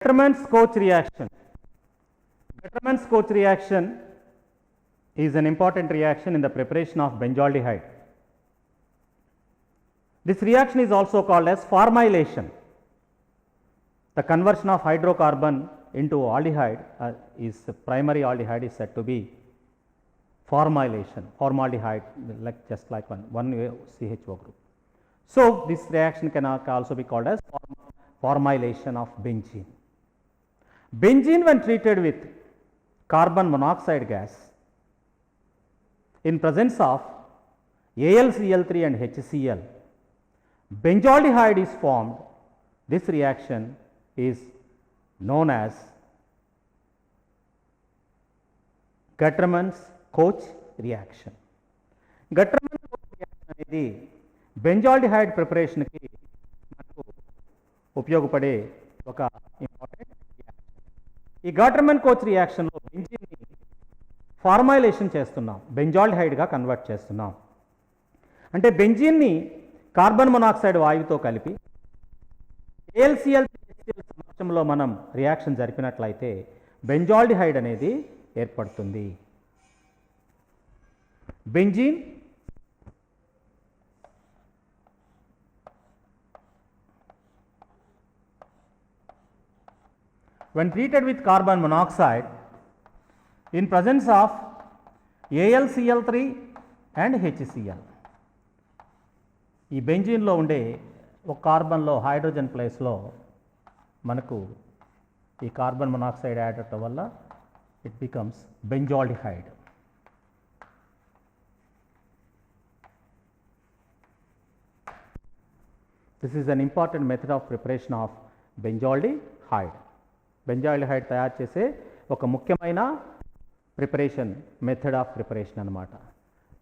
Gattermann's-Koch reaction. Gattermann's-Koch reaction is an important reaction in the preparation of benzaldehyde. This reaction is also called as formylation. The conversion of hydrocarbon into aldehyde is primary aldehyde is said to be formylation, formaldehyde, just like one CHO group. So this reaction can also be called as formylation of benzene. Benzene, when treated with carbon monoxide gas in presence of AlCl3 and HCl, benzaldehyde is formed. This reaction is known as Gattermann's-Koch reaction. Gattermann's-Koch reaction అనేది benzaldehyde preparation కి మనకు ఉపయోగపడే ఒక important reaction. ఈ Gattermann-Koch reaction లో benzene ని ఫార్మైలేషన్ చేస్తున్నాం, benzaldehyde గా కన్వర్ట్ చేస్తున్నాం. అంటే బెంజీన్ ని కార్బన్ మొనాక్సైడ్ వాయువుతో కలిపి AlCl సమక్షంలో మనం రియాక్షన్ జరిపినట్లయితే బెంజాల్డిహైడ్ అనేది ఏర్పడుతుంది. Benzene when treated with carbon monoxide in presence of AlCl3 and HCl. ఈ బెంజీన్లో ఉండే ఒక కార్బన్లో హైడ్రోజన్ ప్లేస్లో మనకు ఈ కార్బన్ మొనాక్సైడ్ యాడ్ అవటం వల్ల it becomes benzaldehyde. This is an important method of preparation of benzaldehyde. Benzaldehyde తయారు చేసే ఒక ముఖ్యమైన ప్రిపరేషన్ మెథడ్ ఆఫ్ ప్రిపరేషన్ అన్నమాట.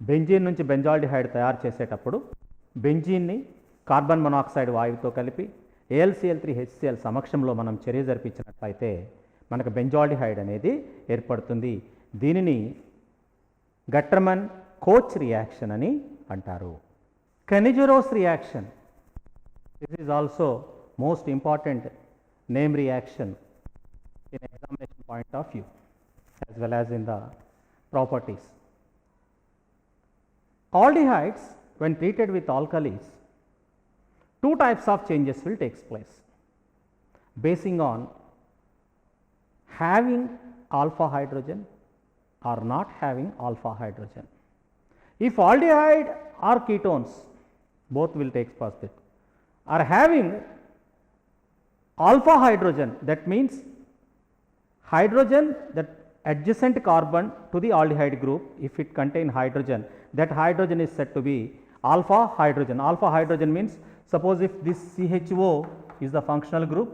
బెంజీన్ నుంచి బెంజాల్డిహైడ్ తయారు చేసేటప్పుడు బెంజీన్ని కార్బన్ మొనాక్సైడ్ వాయువుతో కలిపి AlCl3 HCl సమక్షంలో మనం చర్య జరిపించినట్లయితే మనకు బెంజాల్డిహైడ్ అనేది ఏర్పడుతుంది. దీనిని Gattermann-Koch రియాక్షన్ అని అంటారు. Cannizzaro reaction, this is also most important name reaction in examination point of view as well as in the properties. Aldehydes, when treated with alkalis, two types of changes will take place basing on having alpha hydrogen or not having alpha hydrogen. If aldehyde or ketones, both will take place, are having alpha hydrogen, that means hydrogen, that adjacent carbon to the aldehyde group, if it contain hydrogen, that hydrogen is said to be alpha hydrogen. Alpha hydrogen means, suppose if this CHO is the functional group,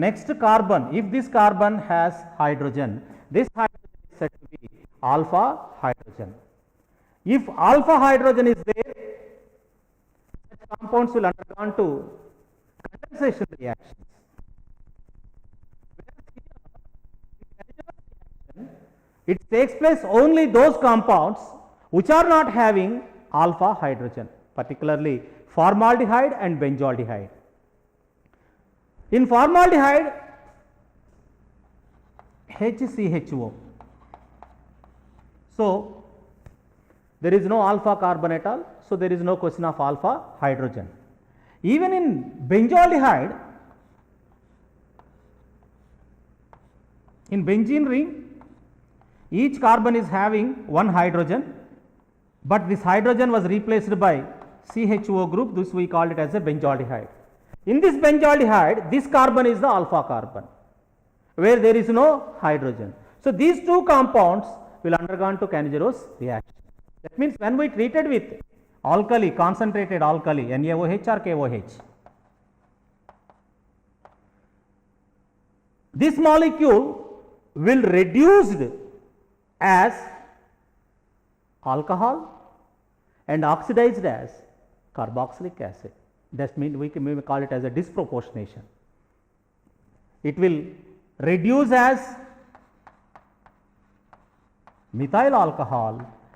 next carbon, if this carbon has hydrogen, this hydrogen is said to be alpha hydrogen. If alpha hydrogen is there, such compounds will undergo to condensation reactions. It takes place only those compounds which are not having alpha hydrogen, particularly formaldehyde and benzaldehyde. In formaldehyde, HCHO. So there is no alpha carbon at all, so there is no question of alpha hydrogen. Even in benzaldehyde, in benzene ring, each carbon is having one hydrogen, but this hydrogen was replaced by CHO group, this we call it as a benzaldehyde. In this benzaldehyde, this carbon is the alpha carbon, where there is no hydrogen. So these two compounds will undergo to Cannizzaro reaction. That means when we treated with alkali, concentrated alkali, NaOH or KOH, this molecule will reduced as alcohol and oxidized as carboxylic acid. That means we may call it as a disproportionation. It will reduce as methyl alcohol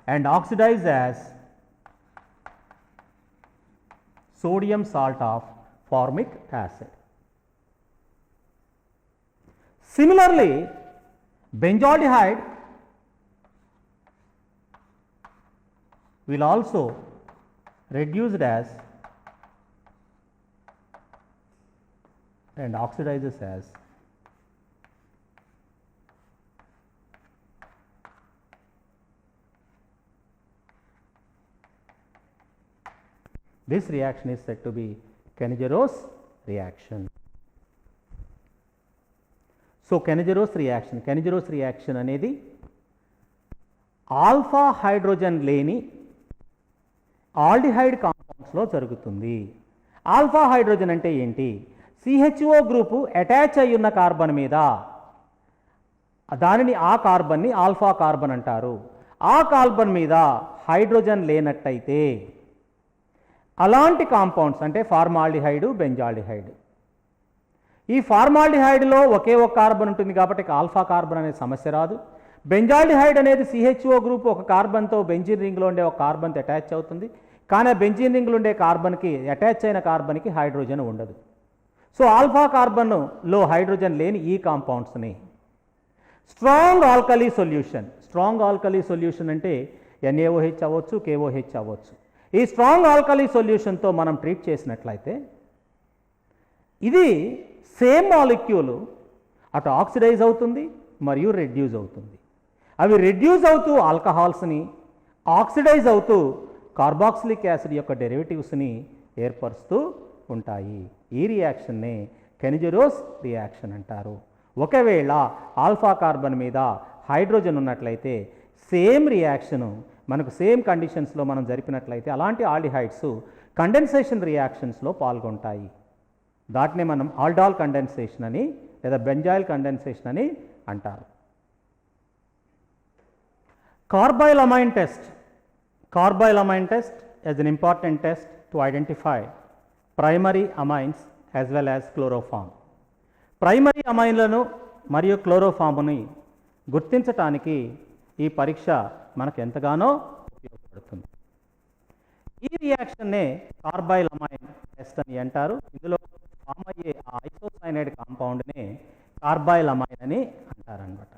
and oxidize as sodium salt of formic acid. Similarly, benzaldehyde will also reduced as and oxidizes as this reaction is said to be Kennegerose reaction. So, Kennegerose reaction అనేది alpha hydrogen లేని aldehyde కాంపౌండ్స్లో జరుగుతుంది. Alpha hydrogen అంటే ఏంటి? CHO group attach అయి ఉన్న carbon మీద దానిని ఆ కార్బన్ని ఆల్ఫా కార్బన్ అంటారు. ఆ కార్బన్ మీద హైడ్రోజన్ లేనట్టయితే అలాంటి కాంపౌండ్స్ అంటే ఫార్మాల్డిహైడ్, బెంజాల్డిహైడ్. ఈ ఫార్మాల్డిహైడ్లో ఒకే ఒక కార్బన్ ఉంటుంది కాబట్టి ఆల్ఫా కార్బన్ అనే సమస్య రాదు. బెంజాల్డిహైడ్ అనేది CHO గ్రూప్ ఒక కార్బన్తో బెంజీన్ రింగ్లో ఉండే ఒక కార్బన్తో అటాచ్ అవుతుంది. కానీ బెంజీన్ రింగ్లో ఉండే కార్బన్కి అటాచ్ అయిన కార్బన్కి హైడ్రోజన్ ఉండదు. సో ఆల్ఫా కార్బన్లో హైడ్రోజన్ లేని ఈ కాంపౌండ్స్ని స్ట్రాంగ్ ఆల్కలీ సొల్యూషన్ అంటే NaOH అవ్వచ్చు, KOH అవ్వచ్చు. ఈ స్ట్రాంగ్ ఆల్కలీ సొల్యూషన్తో మనం ట్రీట్ చేసినట్లయితే ఇది సేమ్ మాలిక్యూల్ అటు ఆక్సిడైజ్ అవుతుంది మరియు రెడ్యూస్ అవుతుంది. అవి రెడ్యూస్ అవుతూ ఆల్కహాల్స్ని, ఆక్సిడైజ్ అవుతూ కార్బాక్సిలిక్ యాసిడ్ యొక్క డెరివేటివ్స్ని ఏర్పరుస్తూ ఉంటాయి. ఈ రియాక్షన్నే కెనిజెరోస్ రియాక్షన్ అంటారు. ఒకవేళ ఆల్ఫా కార్బన్ మీద హైడ్రోజన్ ఉన్నట్లయితే సేమ్ రియాక్షను మనకు సేమ్ కండిషన్స్లో మనం జరిపినట్లయితే అలాంటి ఆల్డిహైడ్స్ కండెన్సేషన్ రియాక్షన్స్లో పాల్గొంటాయి. దాటినే మనం ఆల్డాల్ కండెన్సేషన్ అని లేదా బెంజాయిల్ కండెన్సేషన్ అని అంటారు. Carbylamine test is an important test to identify primary amines as well as chloroform. Primary అమైన్లను మరియు క్లోరోఫామ్ని గుర్తించటానికి ఈ పరీక్ష మనకు ఎంతగానో ఉపయోగపడుతుంది. ఈ రియాక్షన్నే కార్బైల్ అమైన్ టెస్ట్ అని అంటారు. ఇందులో ఫామ్ అయ్యే ఆ ఐసోసైనైడ్ కాంపౌండ్నే కార్బైల్ అమైన్ అని అంటారనమాట.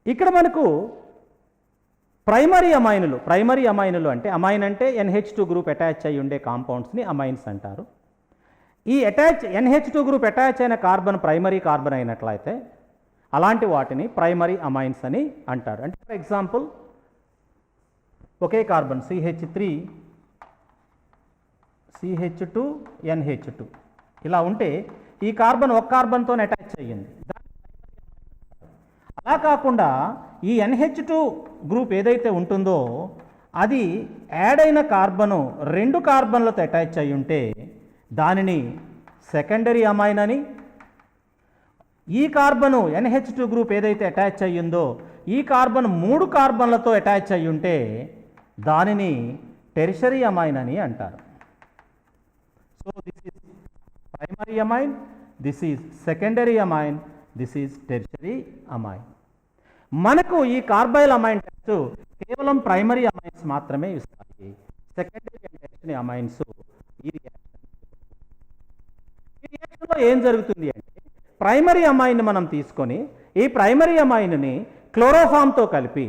ఇక్కడ మనకు ప్రైమరీ అమైనులు అంటే అమైన్ అంటే NH2 గ్రూప్ అటాచ్ అయి ఉండే కాంపౌండ్స్ని అమైన్స్ అంటారు. ఈ NH2 గ్రూప్ అటాచ్ అయిన కార్బన్ ప్రైమరీ కార్బన్ అయినట్లయితే అలాంటి వాటిని ప్రైమరీ అమైన్స్ అని అంటారు. అంటే for example okay carbon CH3 CH2 NH2 ఇలా ఉంటే ఈ కార్బన్ ఒక కార్బన్తో అటాచ్ అయ్యింది. అలా కాకుండా ఈ NH2 గ్రూప్ ఏదైతే ఉంటుందో అది యాడ్ అయిన కార్బను 2 కార్బన్లతో అటాచ్ అయి ఉంటే దానిని సెకండరీ అమైన్ అని, ఈ కార్బను NH2 గ్రూప్ ఏదైతే అటాచ్ అయ్యిందో ఈ కార్బన్ 3 కార్బన్లతో అటాచ్ అయి ఉంటే దానిని టెర్షరీ అమైన్ అని అంటారు. So this is primary amine, this is secondary amine, this is tertiary amine. మనకు ఈ కార్బైల్ అమైన్ టెస్ట్ కేవలం ప్రైమరీ అమైన్స్ మాత్రమే ఇస్తాయి. సెకండరీ అండ్ టెర్షరీ అమైన్స్ ఈ రియాక్షన్లో ఏం జరుగుతుంది అంటే ప్రైమరీ అమైన్ మనం తీసుకొని ఈ ప్రైమరీ అమైన్ని క్లోరోఫామ్తో కలిపి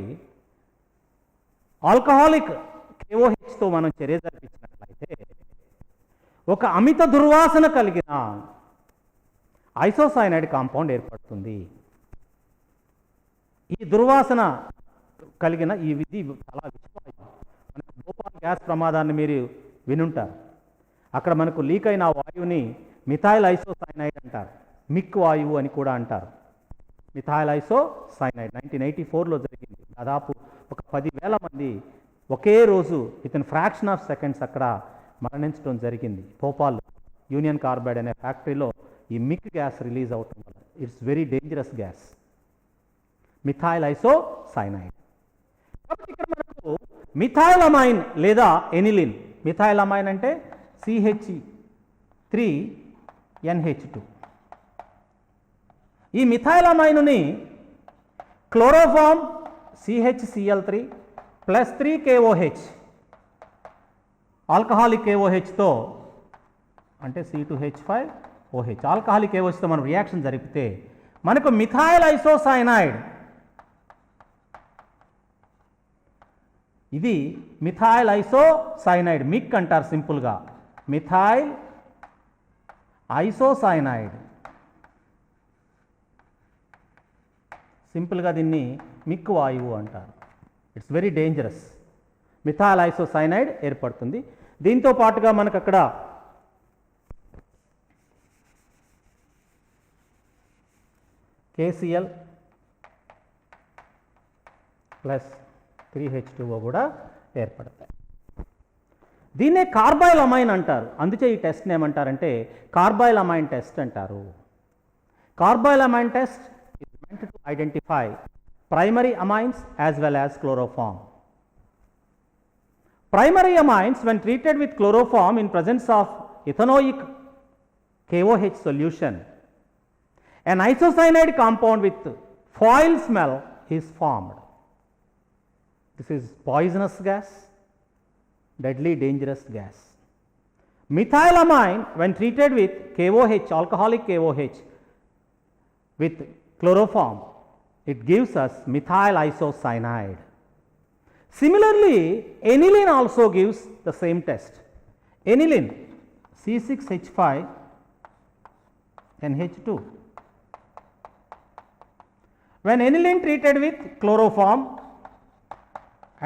ఆల్కహాలిక్ KOHతో మనం చర్య జరిపించినట్లయితే ఒక అమిత దుర్వాసన కలిగిన ఐసోసైనైడ్ కాంపౌండ్ ఏర్పడుతుంది. ఈ దుర్వాసన కలిగిన ఈ విధి చాలా విషవాయువు. మనకు భోపాల్ గ్యాస్ ప్రమాదాన్ని మీరు వినుంటారు. అక్కడ మనకు లీక్ అయిన వాయువుని మిథైల్ ఐసోసైనైడ్ అంటారు. మిక్ వాయువు అని కూడా అంటారు. మిథైల్ ఐసోసైనైడ్ 1984లో జరిగింది. దాదాపు ఒక 10,000 మంది ఒకే రోజు వితిన్ ఫ్రాక్షన్ ఆఫ్ సెకండ్స్ అక్కడ మరణించడం జరిగింది. భోపాల్ యూనియన్ కార్బైడ్ అనే ఫ్యాక్టరీలో ఈ మిక్ గ్యాస్ రిలీజ్ అవటం వల్ల it's very dangerous gas methyl isocyanide. కాబట్టి ఇక్కడ మనకు మిథైల్ అమైన్ లేదా ఎనిలిన్. మిథైల్ అమైన్ అంటే CH3 NH2. ఈ మిథైల్ అమైనుని chloroform CHCl3 plus 3 KOH alcoholic KOHతో అంటే C2H5 OH. ఆల్కహాలిక్ KOHతో మనం రియాక్షన్ జరిపితే మనకు మిథైల్ ఐసోసైనైడ్, ఇది మిథైల్ ఐసోసైనైడ్, మిక్ అంటారు సింపుల్గా, మిథైల్ ఐసోసైనైడ్, సింపుల్గా దీన్ని మిక్ వాయువు అంటారు. It's very dangerous. Methyl isocyanide ఏర్పడుతుంది. దీంతో పాటుగా మనకు అక్కడ KCl ప్లస్ 3H2O కూడా ఏర్పడతాయి. దీన్నే కార్బైల్ అమైన్ అంటారు. అందుకే ఈ టెస్ట్ని ఏమంటారంటే కార్బైల్ అమైన్ టెస్ట్ అంటారు. Carbylamine test is meant to identify primary amines as well as chloroform. Primary amines, when treated with chloroform in presence of ethanoic KOH solution, an isocyanide compound with foul smell is formed. This is poisonous gas, deadly dangerous gas. Methylamine, when treated with KOH, alcoholic KOH, with chloroform, it gives us methyl isocyanide. Similarly, aniline also gives the same test. Aniline, C6H5NH2. When aniline treated with chloroform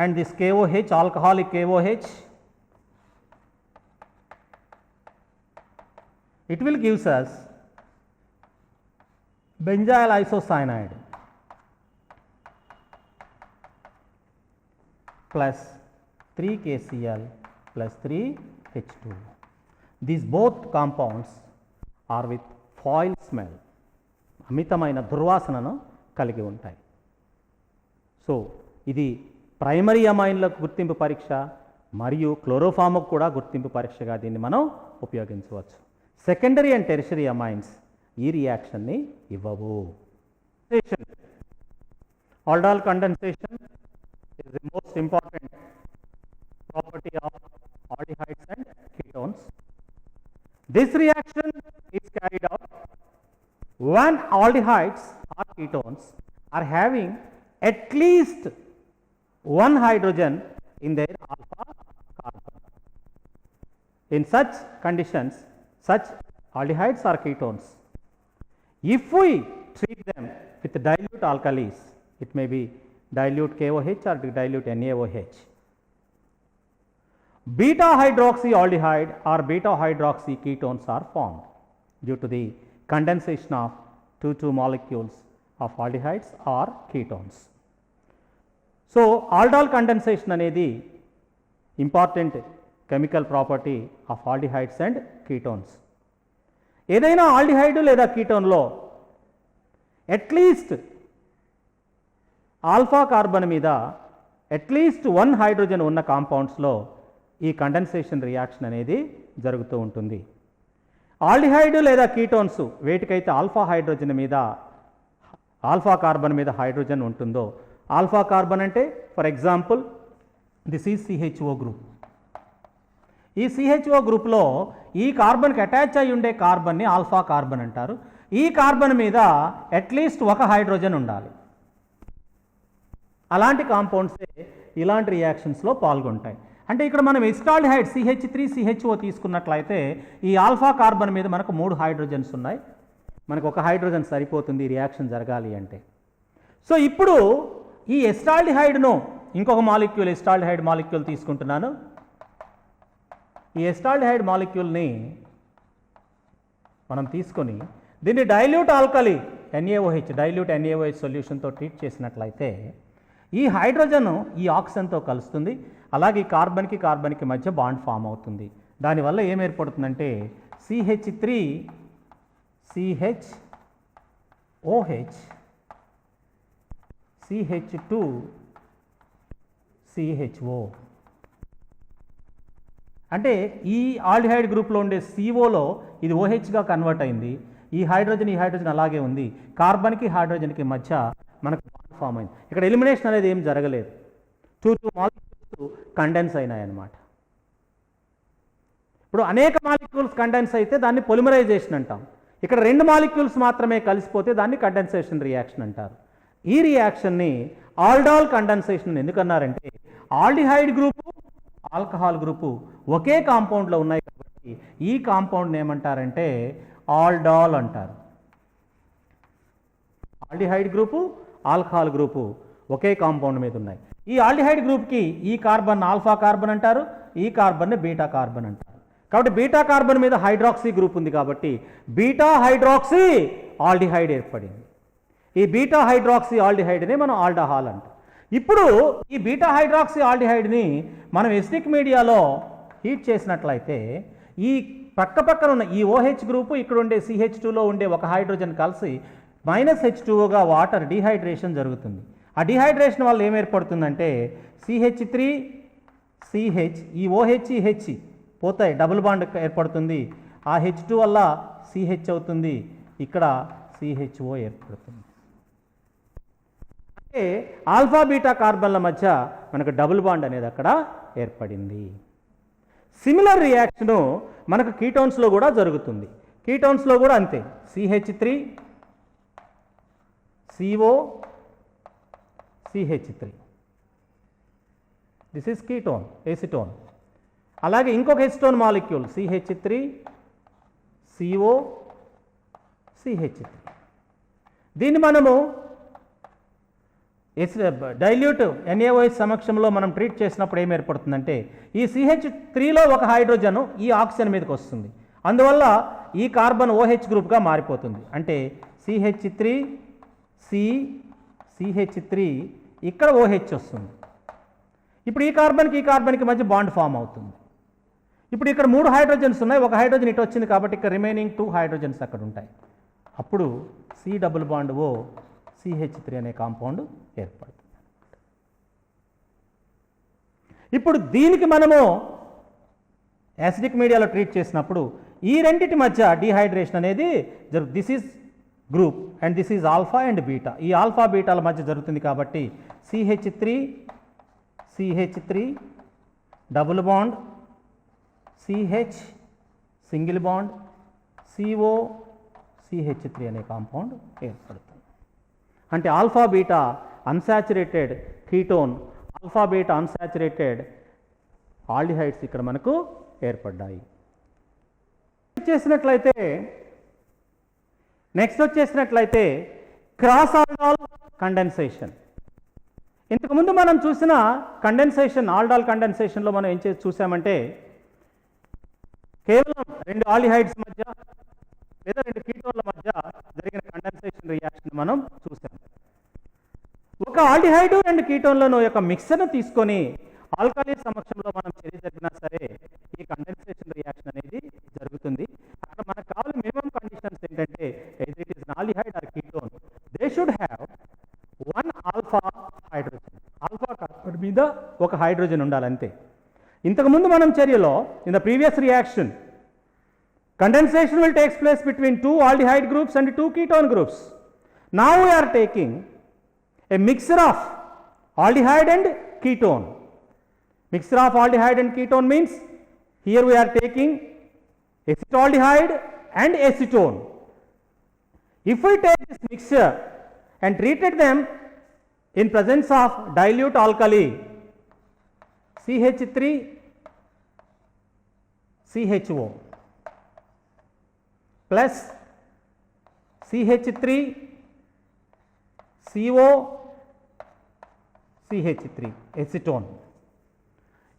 and this KOH, alcoholic KOH, it will gives us benzyl isocyanide plus 3KCl plus 3H2. These both compounds are with foul smell. అమితమైన దుర్వాసనను కలిగి ఉంటాయి. So ఇది primary అమైన్లకు గుర్తింపు పరీక్ష మరియు క్లోరోఫామ్కు కూడా గుర్తింపు పరీక్షగా దీన్ని మనం ఉపయోగించవచ్చు. సెకండరీ అండ్ టెరిషరీ అమైన్స్ ఈ రియాక్షన్ని ఇవ్వవు. ఆల్డహాల్ condensation is the most important property of aldehydes and ketones. This reaction is carried out when aldehydes or ketones are having at least one hydrogen in their alpha carbon. In such conditions, such aldehydes or ketones, if we treat them with dilute alkalis, it may be dilute KOH or dilute NaOH, beta hydroxyaldehyde or beta hydroxy ketones are formed due to the condensation of 2 molecules of aldehydes or ketones. So aldol condensation అనేది important chemical property of aldehydes and ketones. ఏదైనా aldehyde లేదా కీటోన్లో at least alpha carbon మీద at least 1 hydrogen ఉన్న కాంపౌండ్స్లో ఈ condensation reaction అనేది జరుగుతూ ఉంటుంది. Aldehyde లేదా కీటోన్స్ వేటికైతే ఆల్ఫా హైడ్రోజన్ మీద ఆల్ఫా కార్బన్ మీద హైడ్రోజన్ ఉంటుందో, ఆల్ఫా కార్బన్ అంటే for example this is CHO group. ఈ CHO గ్రూప్లో ఈ కార్బన్కి అటాచ్ అయి ఉండే కార్బన్ని ఆల్ఫా కార్బన్ అంటారు. ఈ కార్బన్ మీద అట్లీస్ట్ 1 హైడ్రోజన్ ఉండాలి. అలాంటి కాంపౌండ్సే ఇలాంటి రియాక్షన్స్లో పాల్గొంటాయి. అంటే ఇక్కడ మనం ఎసిటాల్డిహైడ్ CH3CHO తీసుకున్నట్లయితే ఈ ఆల్ఫా కార్బన్ మీద మనకు 3 హైడ్రోజన్స్ ఉన్నాయి. మనకు 1 హైడ్రోజన్ సరిపోతుంది ఈ రియాక్షన్ జరగాలి అంటే. సో ఇప్పుడు ఈ ఎసిటాల్డిహైడ్ను ఇంకొక మాలిక్యూల్ ఎసిటాల్డిహైడ్ మాలిక్యూల్ తీసుకుంటున్నాను. ఈ ఎసిటాల్డిహైడ్ మాలిక్యూల్ని మనం తీసుకొని దీన్ని dilute alkali NaOH dilute NaOH సొల్యూషన్తో ట్రీట్ చేసినట్లయితే ఈ హైడ్రోజన్ ఈ ఆక్సిజన్తో కలుస్తుంది. అలాగే ఈ కార్బన్కి కార్బన్కి మధ్య బాండ్ ఫామ్ అవుతుంది. దానివల్ల ఏం ఏర్పడుతుందంటే CH3CHOH CH2CHO. అంటే ఈ ఆల్డిహైడ్ గ్రూప్లో ఉండే COలో ఇది OHగా కన్వర్ట్ అయింది. ఈ హైడ్రోజన్ అలాగే ఉంది. కార్బన్కి హైడ్రోజన్కి మధ్య మనకు బాండ్ ఫామ్ అయింది. ఇక్కడ ఎలిమినేషన్ అనేది ఏం జరగలేదు. 2 మాలిక్యూల్స్ కండెన్స్ అయినాయి అన్నమాట. ఇప్పుడు అనేక మాలిక్యూల్స్ కండెన్స్ అయితే దాన్ని పొలిమరైజేషన్ అంటాం. ఇక్కడ రెండు మాలిక్యూల్స్ మాత్రమే కలిసిపోతే దాన్ని కండెన్సేషన్ రియాక్షన్ అంటారు. ఈ రియాక్షన్ని ఆల్డాల్ కండెన్సేషన్ ఎందుకన్నారంటే ఆల్డిహైడ్ గ్రూపు ఆల్కహాల్ గ్రూపు ఒకే కాంపౌండ్లో ఉన్నాయి కాబట్టి ఈ కాంపౌండ్ ఏమంటారంటే ఆల్డాల్ అంటారు. ఆల్డిహైడ్ గ్రూపు ఆల్కహాల్ గ్రూపు ఒకే కాంపౌండ్ మీద ఉన్నాయి. ఈ ఆల్డిహైడ్ గ్రూప్కి ఈ కార్బన్ ఆల్ఫా కార్బన్ అంటారు, ఈ కార్బన్ని బీటా కార్బన్ అంటారు. కాబట్టి బీటా కార్బన్ మీద హైడ్రాక్సీ గ్రూప్ ఉంది కాబట్టి బీటా హైడ్రాక్సీ ఆల్డిహైడ్ ఏర్పడింది. ఈ బీటా హైడ్రాక్సీ ఆల్డిహైడ్ని మనం ఆల్డహాల్ అంటాం. ఇప్పుడు ఈ బీటా హైడ్రాక్సీ ఆల్డిహైడ్ని మనం ఎసిడిక్ మీడియాలో హీట్ చేసినట్లయితే ఈ పక్కన ఉన్న ఈ OH గ్రూపు ఇక్కడ ఉండే CH2లో ఉండే ఒక హైడ్రోజన్ కలిసి -H2Oగా వాటర్ డీహైడ్రేషన్ జరుగుతుంది. ఆ డీహైడ్రేషన్ వల్ల ఏం ఏర్పడుతుందంటే CH3CH ఈ OH H పోతాయి, డబుల్ బాండ్ ఏర్పడుతుంది. ఆ H2 వల్ల CH అవుతుంది, ఇక్కడ CHO ఏర్పడుతుంది. అంటే ఆల్ఫా బీటా కార్బన్ల మధ్య మనకు డబుల్ బాండ్ అనేది అక్కడ ఏర్పడింది. సిమిలర్ రియాక్షను మనకు కీటోన్స్లో కూడా జరుగుతుంది. కీటోన్స్లో కూడా అంతే, CH3 CO CH3 this is ketone acetone. అలాగే ఇంకొక acetone molecule CH3 CO CH3. దీన్ని మనము డైల్యూట్ NaOH సమక్షంలో మనం ట్రీట్ చేసినప్పుడు ఏం ఏర్పడుతుందంటే ఈ CH3లో ఒక హైడ్రోజన్ ఈ ఆక్సిజన్ మీదకి వస్తుంది. అందువల్ల ఈ కార్బన్ OH గ్రూప్గా మారిపోతుంది. అంటే CH3 CH3 ఇక్కడ OH వస్తుంది. ఇప్పుడు ఈ కార్బన్కి మధ్య బాండ్ ఫామ్ అవుతుంది. ఇప్పుడు ఇక్కడ 3 హైడ్రోజన్స్ ఉన్నాయి, ఒక హైడ్రోజన్ ఇటు వచ్చింది కాబట్టి ఇక్కడ రిమైనింగ్ 2 హైడ్రోజన్స్ అక్కడ ఉంటాయి. అప్పుడు C double bond O CH3 అనే కాంపౌండ్ ఏర్పడుతుంది. ఇప్పుడు దీనికి మనము యాసిడిక్ మీడియాలో ట్రీట్ చేసినప్పుడు ఈ రెండింటి మధ్య డీహైడ్రేషన్ అనేది this is group and this is alpha and beta. ఈ ఆల్ఫా బీటాల మధ్య జరుగుతుంది కాబట్టి CH3 double bond CH single bond CO CH3 అనే కాంపౌండ్ ఏర్పడుతుంది. అంటే alpha beta unsaturated ketone, alpha beta unsaturated aldehydes ఇక్కడ మనకు ఏర్పడ్డాయి. నెక్స్ట్ వచ్చేసినట్లయితే క్రాస్ ఆల్డాల్ కండెన్సేషన్. ఇంతకుముందు మనం చూసిన కండెన్సేషన్ ఆల్డాల్ కండెన్సేషన్లో మనం ఏం చూసామంటే కేవలం 2 ఆల్డిహైడ్స్ మధ్య లేదా 2 కీటోన్ల మధ్య జరిగిన కండెన్సేషన్ రియాక్షన్ మనం చూసాం. ఒక ఆల్డిహైడ్ 2 కీటోన్లను యొక్క మిక్సర్ను తీసుకొని ఆల్కలీ సమక్షంలో మనం చర్య జరిగినా సరే ఈ కండెన్సేషన్ రియాక్షన్ అనేది జరుగుతుంది. అక్కడ మనకు కావాలి మినిమం కండిషన్స్ ఏంటంటే it is an aldehyde or ketone they should have 1 alpha hydrogen. Alpha carbon మీద ఒక హైడ్రోజన్ ఉండాలి అంతే. ఇంతకుముందు మనం చర్యలో in the previous reaction condensation will take place between 2 aldehyde groups and 2 ketone groups. Now we are taking a mixture of aldehyde and ketone. Mixture of aldehyde and ketone means here we are taking acetaldehyde and acetone. If we take this mixture and treated them in presence of dilute alkali CH3 CHO plus CH3 CO CH3 acetone.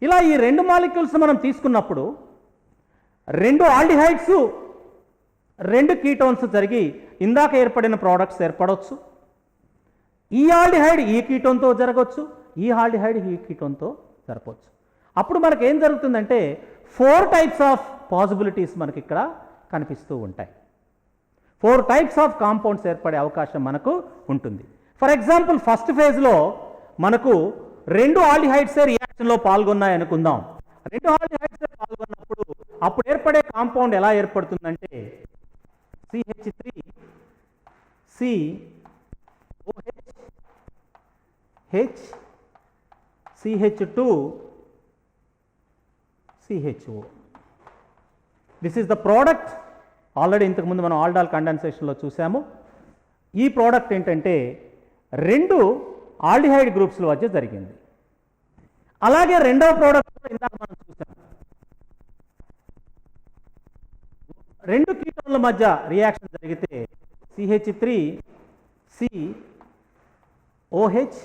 ఇలా ఈ 2 molecules మనం తీసుకున్నప్పుడు 2 aldehydes 2 ketones జరిగి ఇందాక ఏర్పడిన products ఏర్పడవచ్చు. ఈ aldehyde ఈ కీటోన్తో జరగవచ్చు, ఈ ఆల్డిహైడ్ ఈ కీటోన్తో జరగవచ్చు. అప్పుడు మనకు ఏం జరుగుతుందంటే 4 టైప్స్ ఆఫ్ పాసిబిలిటీస్ మనకి ఇక్కడ కనిపిస్తూ ఉంటాయి. 4 టైప్స్ ఆఫ్ కాంపౌండ్స్ ఏర్పడే అవకాశం మనకు ఉంటుంది. ఫర్ ఎగ్జాంపుల్ ఫస్ట్ ఫేజ్లో మనకు 2 ఆల్డిహైడ్సే రియాక్షన్లో పాల్గొన్నాయి అనుకుందాం. 2 ఆల్డిహైడ్సే పాల్గొన్నప్పుడు అప్పుడు ఏర్పడే కాంపౌండ్ ఎలా ఏర్పడుతుందంటే CH3 COH H CH2 CHO. This is the product already ఇంతకుముందు మనం ఆల్డాల్ కండెన్సేషన్లో చూసాము. ఈ ప్రోడక్ట్ ఏంటంటే 2 ఆల్డిహైడ్ గ్రూప్స్ల మధ్య జరిగింది. అలాగే రెండవ ప్రోడక్ట్ ఇందాక మనం చూసాం, 2 కీటోన్ల మధ్య రియాక్షన్ జరిగితే CH3COH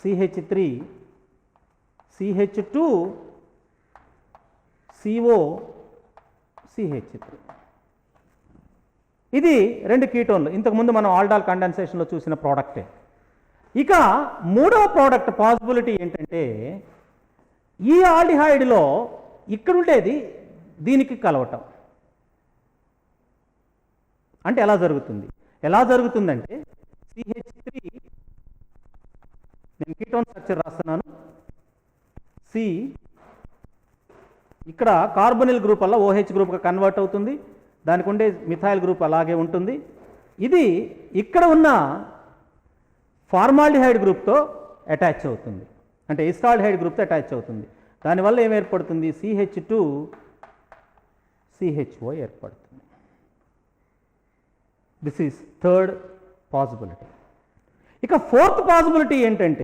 CH3 CH2 CO CH3. ఇది 2 కీటోన్లు, ఇంతకుముందు మనం ఆల్డాల్ కండెన్సేషన్లో చూసిన ప్రోడక్టే. ఇక మూడవ ప్రోడక్ట్ పాసిబిలిటీ ఏంటంటే ఈ ఆల్డిహైడ్లో ఇక్కడ ఉండేది దీనికి కలవటం. అంటే ఎలా జరుగుతుందంటే CH3, నేను కీటోన్ స్ట్రక్చర్ రాస్తున్నాను, C ఇక్కడ కార్బొనిల్ గ్రూప్ వల్ల OH గ్రూప్గా కన్వర్ట్ అవుతుంది, దానికి ఉండే మిథైల్ గ్రూప్ అలాగే ఉంటుంది. ఇది ఇక్కడ ఉన్న ఫార్మాల్డిహైడ్ గ్రూప్తో అటాచ్ అవుతుంది, అంటే ఎస్టాల్డిహైడ్ గ్రూప్తో అటాచ్ అవుతుంది. దానివల్ల ఏం ఏర్పడుతుంది, CH2CHO ఏర్పడుతుంది. This is third possibility. ఇక ఫోర్త్ పాసిబిలిటీ ఏంటంటే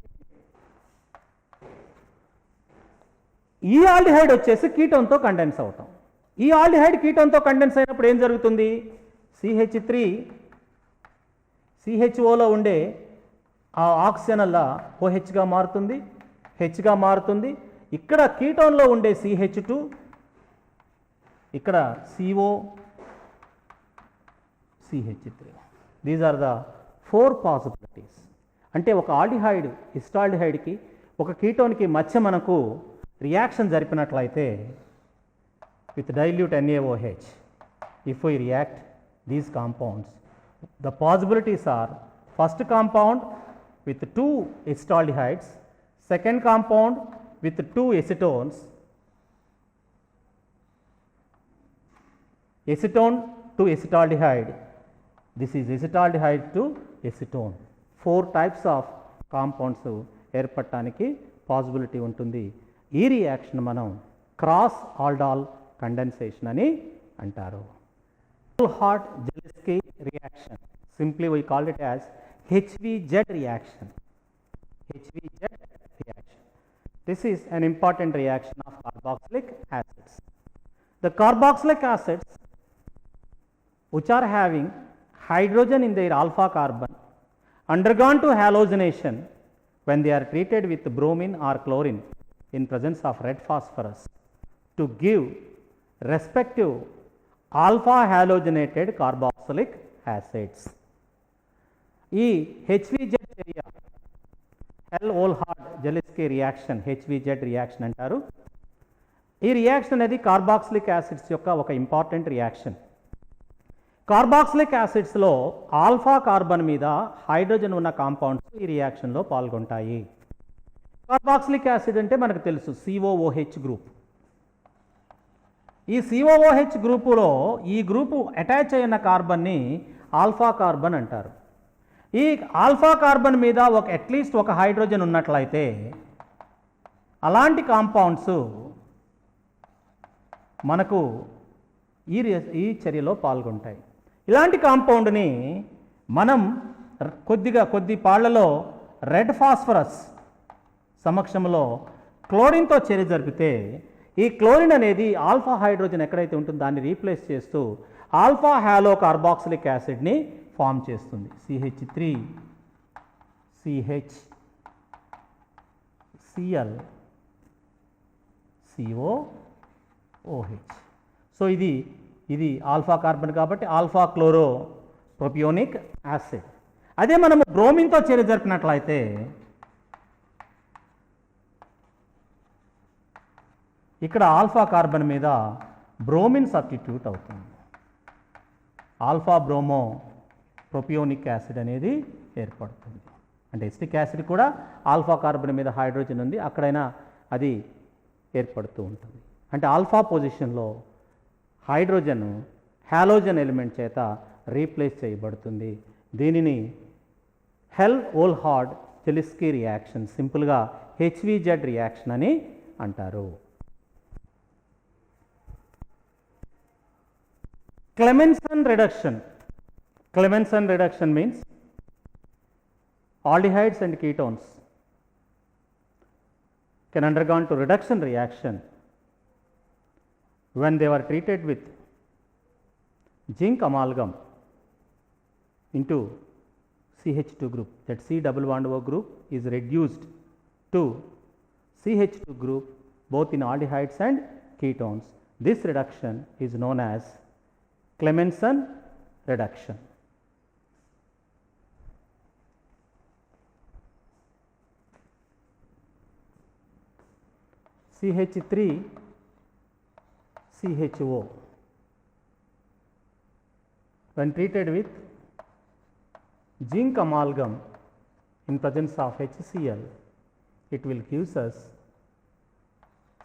ఈ ఆల్డిహైడ్ వచ్చేసి కీటోన్తో కండెన్స్ అవటం. ఈ ఆల్డిహైడ్ కీటోన్తో కండెన్స్ అయినప్పుడు ఏం జరుగుతుంది, CH3 CHOలో ఉండే ఆ ఆక్సిజన్ అలా OHగా మారుతుంది, Hగా మారుతుంది. ఇక్కడ కీటోన్లో ఉండే CH2, ఇక్కడ CO CH3. These are the 4 possibilities. అంటే ఒక ఆల్డిహైడ్ ఎస్టాల్డిహైడ్కి ఒక కీటోన్కి మధ్య మనకు రియాక్షన్ జరిపినట్లయితే with dilute NaOH, if we react these compounds, the possibilities are first compound with 2 acetaldehydes, second compound with 2 acetones, acetone to acetaldehyde, this is acetaldehyde to acetone. 4 types of compounds ఏర్పడటానికి possibility ఉంటుంది. ఈ reaction మనం cross aldol condensation అని అంటారు. Ullhardt-Zaleski reaction, simply we call it as HVZ reaction. This is an important reaction of carboxylic acids. The carboxylic acids which are having hydrogen in their alpha carbon undergone to halogenation when they are treated with bromine or chlorine in presence of red phosphorus to give respective alpha halogenated carboxylic acids. ఈ HVZ చర్య Ullhardt-Zaleski reaction HVZ reaction అంటారు. ఈ reaction అనేది carboxylic acids యొక్క ఒక important reaction. Carboxylic యాసిడ్స్లో alpha carbon మీద hydrogen ఉన్న కాంపౌండ్స్ ఈ రియాక్షన్లో పాల్గొంటాయి. కార్బాక్సిలిక్ యాసిడ్ అంటే మనకు తెలుసు COOH గ్రూప్. ఈ COOH గ్రూపులో ఈ గ్రూపు అటాచ్ అయిన కార్బన్ని ఆల్ఫా కార్బన్ అంటారు. ఈ ఆల్ఫా కార్బన్ మీద అట్లీస్ట్ ఒక హైడ్రోజన్ ఉన్నట్లయితే అలాంటి కాంపౌండ్స్ మనకు ఈ చర్యలో పాల్గొంటాయి. ఇలాంటి కాంపౌండ్ని మనం కొద్ది పాళ్లలో రెడ్ ఫాస్ఫరస్ సమక్షంలో క్లోరిన్తో చర్య జరిపితే ఈ క్లోరిన్ అనేది ఆల్ఫా హైడ్రోజన్ ఎక్కడైతే ఉంటుందో దాన్ని రీప్లేస్ చేస్తూ ఆల్ఫా హ్యాలో కార్బాక్సిలిక్ యాసిడ్ని ఫామ్ చేస్తుంది. CH3 CH Cl COOH. So ఇది ఆల్ఫా కార్బన్ కాబట్టి ఆల్ఫా క్లోరో ప్రొపియోనిక్ యాసిడ్. అదే మనము బ్రోమిన్తో చర్య జరిపినట్లయితే ఇక్కడ ఆల్ఫా కార్బన్ మీద బ్రోమిన్ సబ్స్టిట్యూట్ అవుతుంది. ఆల్ఫా బ్రోమో ప్రొపియోనిక్ యాసిడ్ అనేది ఏర్పడుతుంది. అంటే ఎసిటిక్ యాసిడ్ కూడా ఆల్ఫా కార్బన్ మీద హైడ్రోజన్ ఉంది, అక్కడైనా అది ఏర్పడుతూ ఉంటుంది. అంటే ఆల్ఫా పొజిషన్లో హైడ్రోజన్ హాలోజన్ ఎలిమెంట్ చేత రీప్లేస్ చేయబడుతుంది. దీనిని Ullhardt-Zaleski రియాక్షన్, సింపుల్గా HVZ రియాక్షన్ అని అంటారు. Clemmensen reduction. Clemmensen reduction means aldehydes and ketones can undergo to reduction reaction when they were treated with zinc amalgam into CH2 group. That C double bond O group is reduced to CH2 group both in aldehydes and ketones. This reduction is known as Clemmensen reduction. CH3 CHO when treated with zinc amalgam in presence of HCl, it will gives us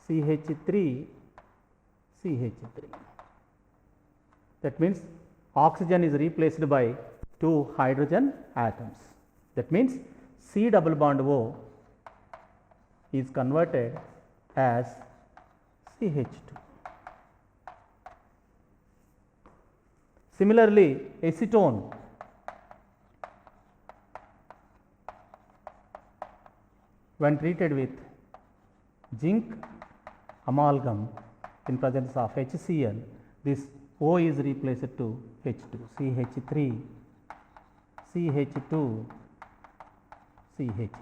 CH3 CH3. That means oxygen is replaced by 2 hydrogen atoms. That means C double bond O is converted as CH2. Similarly, acetone when treated with zinc amalgam in presence of HCl, this O is replaced to H2, CH3, CH2, CH3.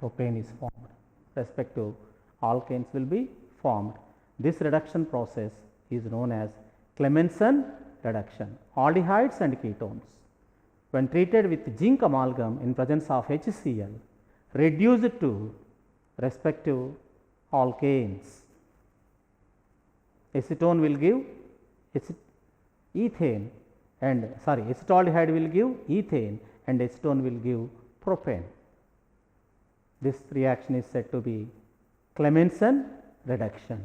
Propane is formed. Respective alkanes will be formed. This reduction process is known as Clemmensen reduction. Aldehydes and ketones when treated with zinc amalgam in presence of HCl reduced to respective alkanes. Acetone will give ethane and acetaldehyde will give ethane and acetone will give propane. This reaction is said to be Clemmensen reduction.